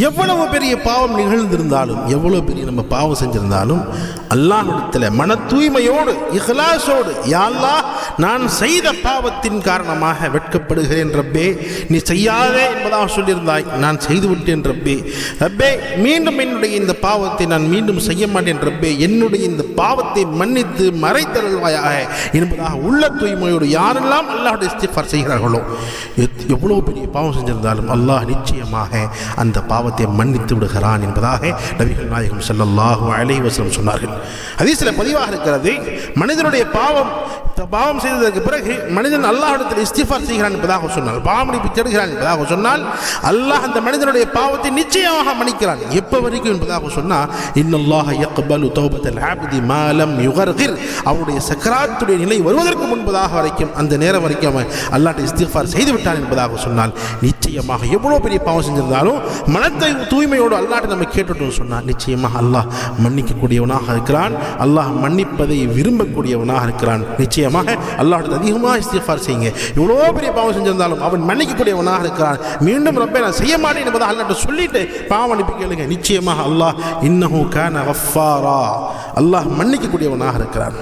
எவ்வளவு பெரிய பாவம் நிகழ்ந்திருந்தாலும், எவ்வளவு பெரிய நம்ம பாவம் செஞ்சிருந்தாலும், அல்லாஹ்விடத்தில் மன தூய்மையோடு இஹ்லாஸோடு, யா அல்லாஹ் நான் செய்த பாவத்தின் காரணமாக வெட்கப்படுகிறேன் ரப்பே, நீ செய்யாதே என்பதாக சொல்லியிருந்தாய், நான் செய்துவிட்டேன் ரப்பே, ரப்பே மீண்டும் என்னுடைய இந்த பாவத்தை நான் மீண்டும் செய்ய மாட்டேன் ரப்பே, என்னுடைய இந்த பாவத்தை மன்னித்து மறைத்தருள்வாயாக என்பதாக உள்ள தூய்மையோடு யாரெல்லாம் அல்லாஹ்வுடைய இஸ்திக்ஃபார் செய்கிறார்களோ, எவ்வளவு பெரிய பாவம் செஞ்சிருந்தாலும் அல்லாஹ் நிச்சயமாக அந்த பாவத்தை மன்னித்து விடுகிறான் என்பதாக நபிகள் நாயகம் ஸல்லல்லாஹு அலைஹி வஸல்லம் சொன்னார்கள். ஹதீஸில் பதிவாக இருக்கிறது, மனிதனுடைய பாவம் செய்ததற்கு பிறகு மனிதன் அல்லாஹ்விடத்தில் இஸ்திக்ஃபார் செய்கிறான் என்பதாக சொன்னால், பாவமன்னிப்பு தேடுகிறான் என்பதாக சொன்னால், அல்லாஹ் அந்த மனிதனுடைய பாவத்தை நிச்சயமாக மன்னிக்கிறான். எப்போ வரைக்கும் என்பதாக சொன்னால், இன்னல்லாஹ யக்பலு தௌபத்தல் அப்தி மா லம் யுகர்கிர், அவருடைய சக்கராத்துடைய நிலை வருவதற்கு முன்பதாக வரைக்கும், அந்த நேரம் வரைக்கும் அவன் அல்லாஹ்வுடைய இஸ்திக்ஃபார் செய்து விட்டான் என்பதாக சொன்னால், நிச்சயமாக எவ்வளோ பெரிய பாவம் செஞ்சிருந்தாலும் மனத்தை தூய்மையோடு அல்லாஹ்விடம் நம்ம கேட்டுட்டோம் சொன்னால், நிச்சயமாக அல்லாஹ் மன்னிக்கக்கூடியவனாக இருக்கிறான். அல்லாஹ் மன்னிப்பதை விரும்பக்கூடியவனாக இருக்கிறான். நிச்சயமாக அல்லாஹ்விடம் அதிகமாக இஸ்திக்ஃபார் செய்யுங்க. எவ்வளோ பெரிய பாவம் செஞ்சிருந்தாலும் அவன் மன்னிக்கக்கூடியவனாக இருக்கிறான். மீண்டும் ரப்பே நான் செய்ய மாட்டேன் என்பதை அல்லாஹ்விடம் சொல்லிட்டு பாவம் மன்னிப்பு கேளுங்க. நிச்சயமாக அல்லாஹ் இன்னஹு கான கஃபாரா, அல்லாஹ் மன்னிக்கக்கூடியவனாக இருக்கிறான்.